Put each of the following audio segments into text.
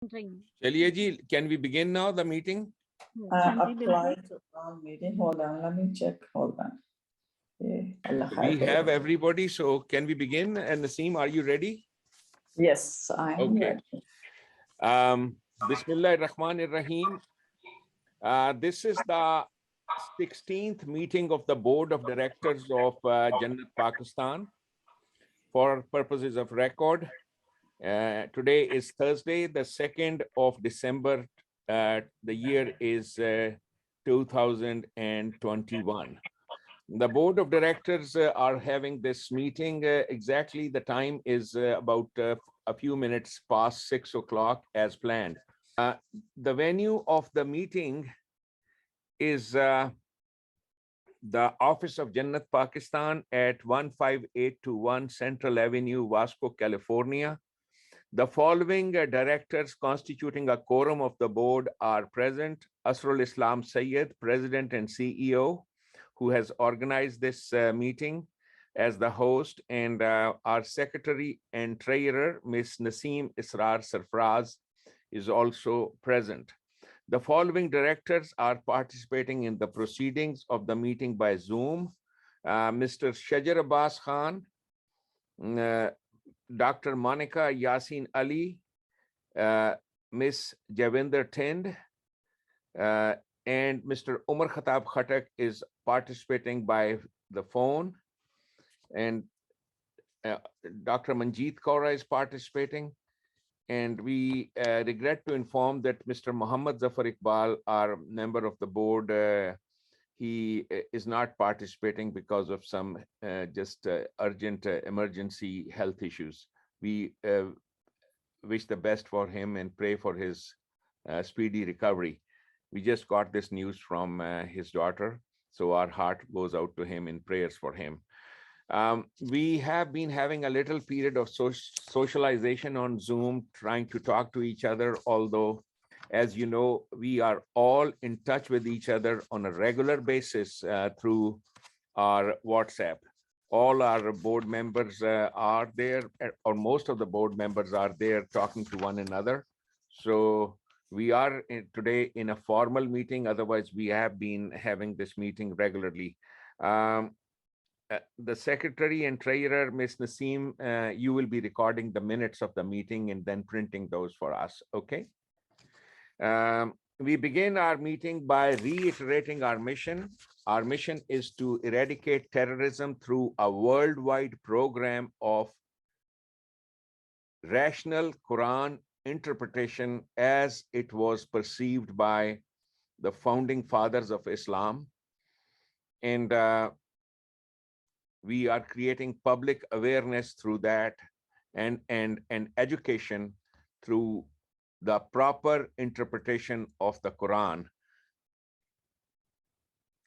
चलिए जी, can we begin now the meeting? Apply to meeting. Hold on, let me check. Hold on. We have everybody, so can we begin? And Naseem, are you ready? Yes, I am ready. Bismillah ar-Rahman ar-Rahim. This is the 16th meeting of the Board of Directors of Jannat Pakistan. For purposes of record, today is Thursday, the 2nd of December. The year is 2021. The Board of Directors are having this meeting. Exactly the time is about a few minutes past 6 o'clock as planned. The venue of the meeting is the office of Jannat Pakistan at 15821 Central Avenue, Vasco, California. The following directors constituting a quorum of the board are present: Asrul Islam Sayyed, President and CEO, who has organized this meeting as the host, and our Secretary and Treasurer, Ms. Naseem Israr Sarfraz, is also present. The following directors are participating in the proceedings of the meeting by Zoom: Mr. Shajar Abbas Khan, Dr. Monica Yasin Ali, Ms. Javinder Tind, and Mr. Umar Khattab Khatak is participating by the phone, and Dr. Manjeet Kaura is participating. And we regret to inform that Mr. Muhammad Zafar Iqbal, our member of the board, he is not participating because of some just urgent emergency health issues. We wish the best for him and pray for his speedy recovery. We just got this news from his daughter, so our heart goes out to him in prayers for him. We have been having a little period of socialization on Zoom, trying to talk to each other, although, as you know, we are all in touch with each other on a regular basis through our WhatsApp. All our board members are there, or most of the board members are there talking to one another. So we are today in a formal meeting. Otherwise, we have been having this meeting regularly. The Secretary and Treasurer, Ms. Naseem, you will be recording the minutes of the meeting and then printing those for us, okay? We begin our meeting by reiterating our mission. Our mission is to eradicate terrorism through a worldwide program of rational Quran interpretation as it was perceived by the founding fathers of Islam. And we are creating public awareness through that and education through the proper interpretation of the Quran.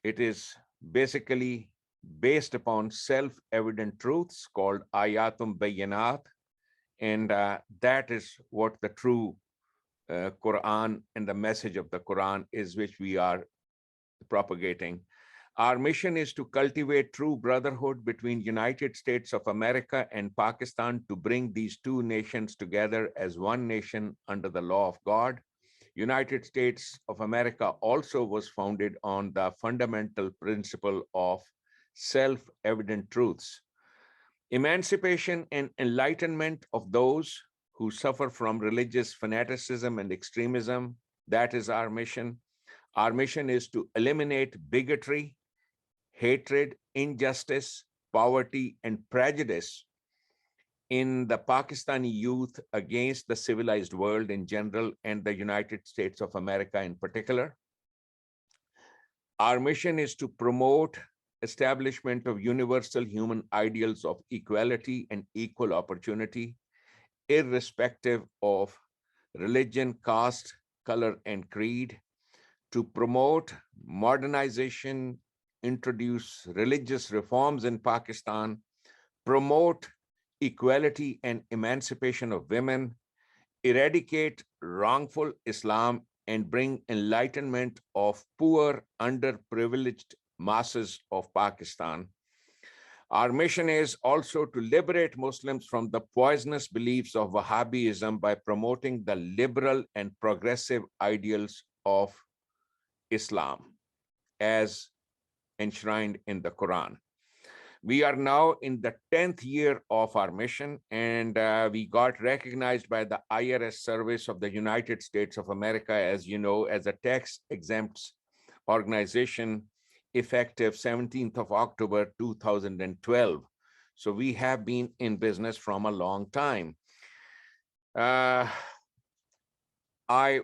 It is basically based upon self-evident truths called ayatum bayyanat, and that is what the true Quran and the message of the Quran is, which we are propagating. Our mission is to cultivate true brotherhood between United States of America and Pakistan to bring these two nations together as one nation under the law of God. United States of America also was founded on the fundamental principle of self-evident truths. Emancipation and enlightenment of those who suffer from religious fanaticism and extremism, that is our mission. Our mission is to eliminate bigotry, hatred, injustice, poverty, and prejudice in the Pakistani youth against the civilized world in general and the United States of America in particular. Our mission is to promote establishment of universal human ideals of equality and equal opportunity, irrespective of religion, caste, color, and creed, to promote modernization, introduce religious reforms in Pakistan, promote equality and emancipation of women, eradicate wrongful Islam, and bring enlightenment of poor, underprivileged masses of Pakistan. Our mission is also to liberate Muslims from the poisonous beliefs of Wahhabism by promoting the liberal and progressive ideals of Islam as enshrined in the Quran. We are now in the 10th year of our mission, and we got recognized by the IRS Service of the United States of America, as you know, as a tax-exempt organization effective 17th of October 2012. So we have been in business from a long time. I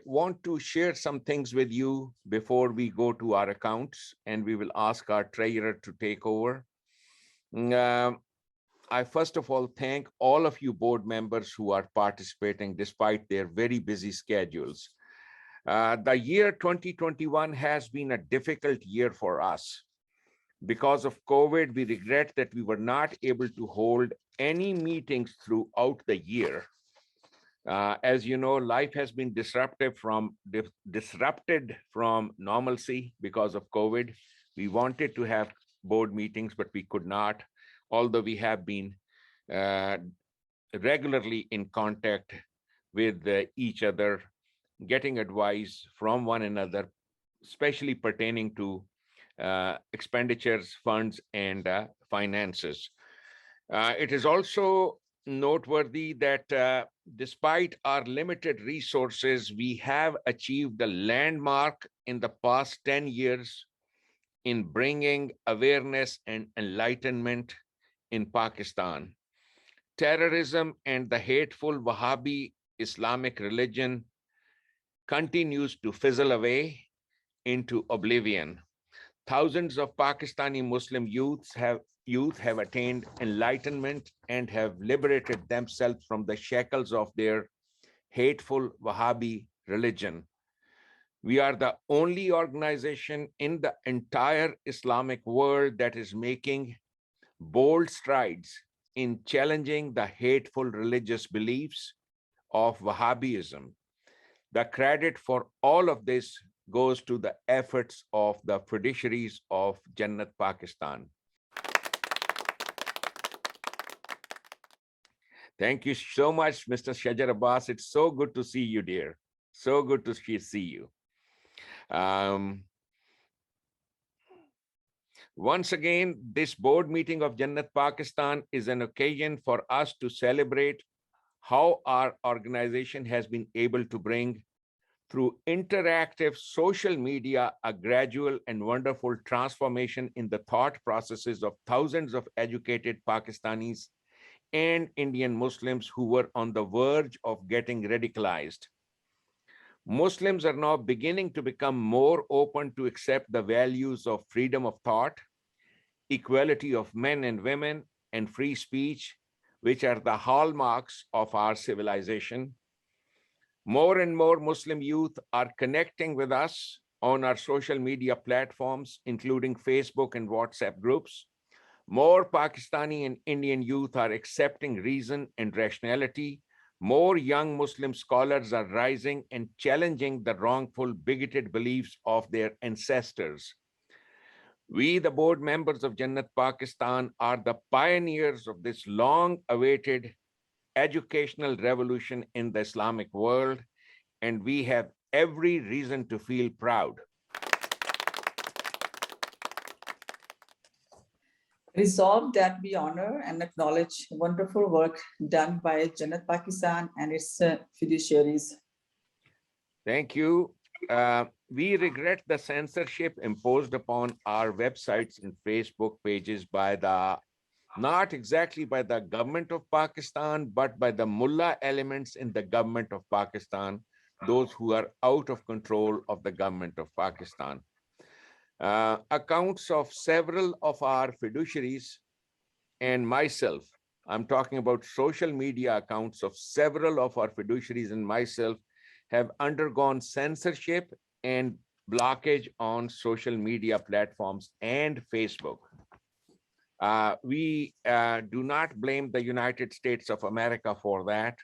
want to share some things with you before we go to our accounts, and we will ask our treasurer to take over. I first of all thank all of you board members who are participating despite their very busy schedules. The year 2021 has been a difficult year for us. Because of COVID, we regret that we were not able to hold any meetings throughout the year. As you know, life has been disrupted from normalcy because of COVID. We wanted to have board meetings, but we could not, although we have been regularly in contact with each other, getting advice from one another, especially pertaining to expenditures, funds, and finances. It is also noteworthy that despite our limited resources, we have achieved the landmark in the past 10 years in bringing awareness and enlightenment in Pakistan. Terrorism and the hateful Wahhabi Islamic religion continues to fizzle away into oblivion. Thousands of Pakistani Muslim youth have attained enlightenment and have liberated themselves from the shackles of their hateful Wahhabi religion. We are the only organization in the entire Islamic world that is making bold strides in challenging the hateful religious beliefs of Wahhabism. The credit for all of this goes to the efforts of the fiduciaries of Jannat Pakistan. Thank you so much, Mr. Shajar Abbas. It's so good to see you, dear. So good to see you. Once again, this board meeting of Jannat Pakistan is an occasion for us to celebrate how our organization has been able to bring through interactive social media a gradual and wonderful transformation in the thought processes of thousands of educated Pakistanis and Indian Muslims who were on the verge of getting radicalized. Muslims are now beginning to become more open to accept the values of freedom of thought, equality of men and women, and free speech, which are the hallmarks of our civilization. More and more Muslim youth are connecting with us on our social media platforms, including Facebook and WhatsApp groups. More Pakistani and Indian youth are accepting reason and rationality. More young Muslim scholars are rising and challenging the wrongful, bigoted beliefs of their ancestors. We, the board members of Jannat Pakistan, are the pioneers of this long-awaited educational revolution in the Islamic world, and we have every reason to feel proud. Resolved that we honor and acknowledge wonderful work done by Jannat Pakistan and its fiduciaries. Thank you. We regret the censorship imposed upon our websites and Facebook pages by not exactly by the government of Pakistan, but by the mullah elements in the government of Pakistan, those who are out of control of the government of Pakistan. Accounts of several of our fiduciaries and myself, I'm talking about social media accounts of several of our fiduciaries and myself, have undergone censorship and blockage on social media platforms and Facebook. We do not blame the United States of America for that.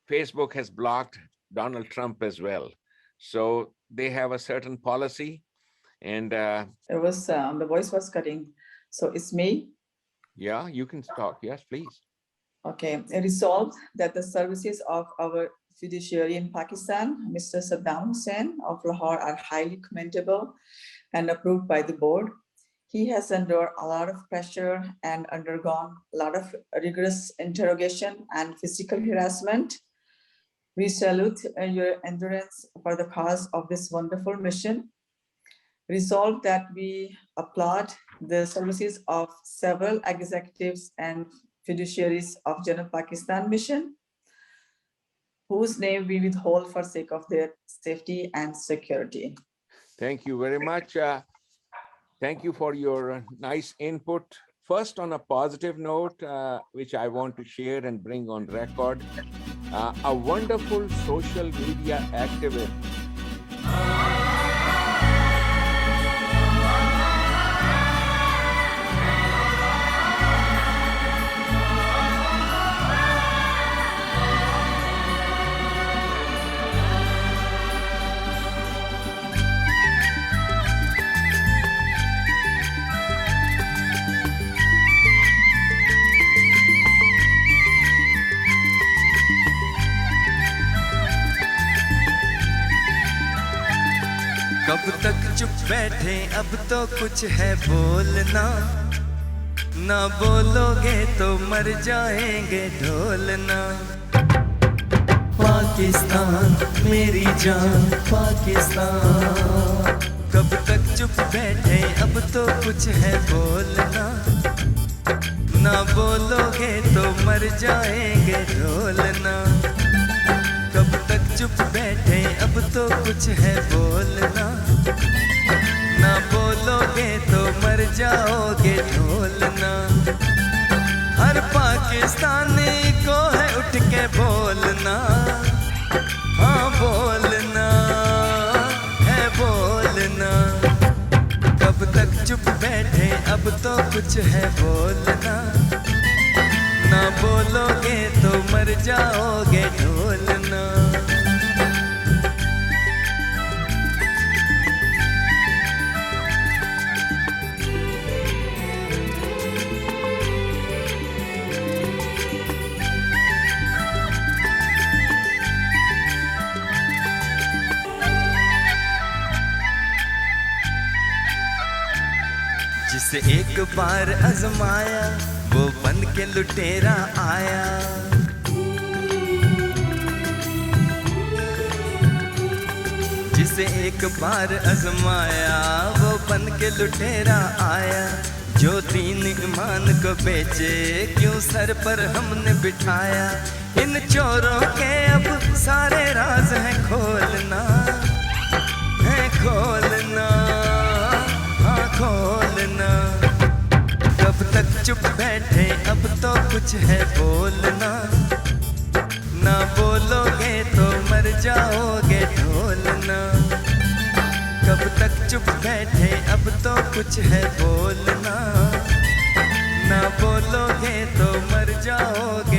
Facebook has blocked Donald Trump as well. So they have a certain policy, and It was the voice was cutting. So it's me. Yeah, you can talk. Yes, please. Okay, resolved that the services of our fiduciary in Pakistan, Mr. Saddam Hussain of Lahore, are highly commendable and approved by the board. He has endured a lot of pressure and undergone a lot of rigorous interrogation and physical harassment. We salute your endurance for the cause of this wonderful mission. Resolved that we applaud the services of several executives and fiduciaries of Janat Pakistan mission, whose name we withhold for sake of their safety and security. Thank you very much. Thank you for your nice input. First, on a positive note, which I want to share and bring on record, a wonderful social media activist. कब तक चुप बैठे अब तो कुछ है बोलना, ना बोलोगे तो मर जाएंगे ढोलना। पाकिस्तान मेरी जान पाकिस्तान, कब तक चुप बैठे अब तो कुछ है बोलना, ना बोलोगे तो मर जाएंगे ढोलना। कब तक चुप बैठे अब तो कुछ है बोलना, ना बोलोगे तो मर जाओगे ढोलना। हर पाकिस्तानी को है उठ के बोलना, हाँ बोलना है बोलना। कब तक चुप बैठे अब तो कुछ है बोलना, ना बोलोगे तो मर जाओगे ढोलना। जिसे एक बार आजमाया वो बन के लुटेरा आया। जिसे एक बार आजमाया वो बन के लुटेरा आया। जो दीन ईमान को बेचे क्यों सर पर हमने बिठाया। इन चोरों के अब सारे राज हैं खोलना, है खोलना, हाँ खोलना। कब तक चुप बैठे अब तो कुछ है बोलना, ना बोलोगे तो मर जाओगे ढोलना। कब तक चुप बैठे अब तो कुछ है बोलना, ना बोलोगे तो मर जाओगे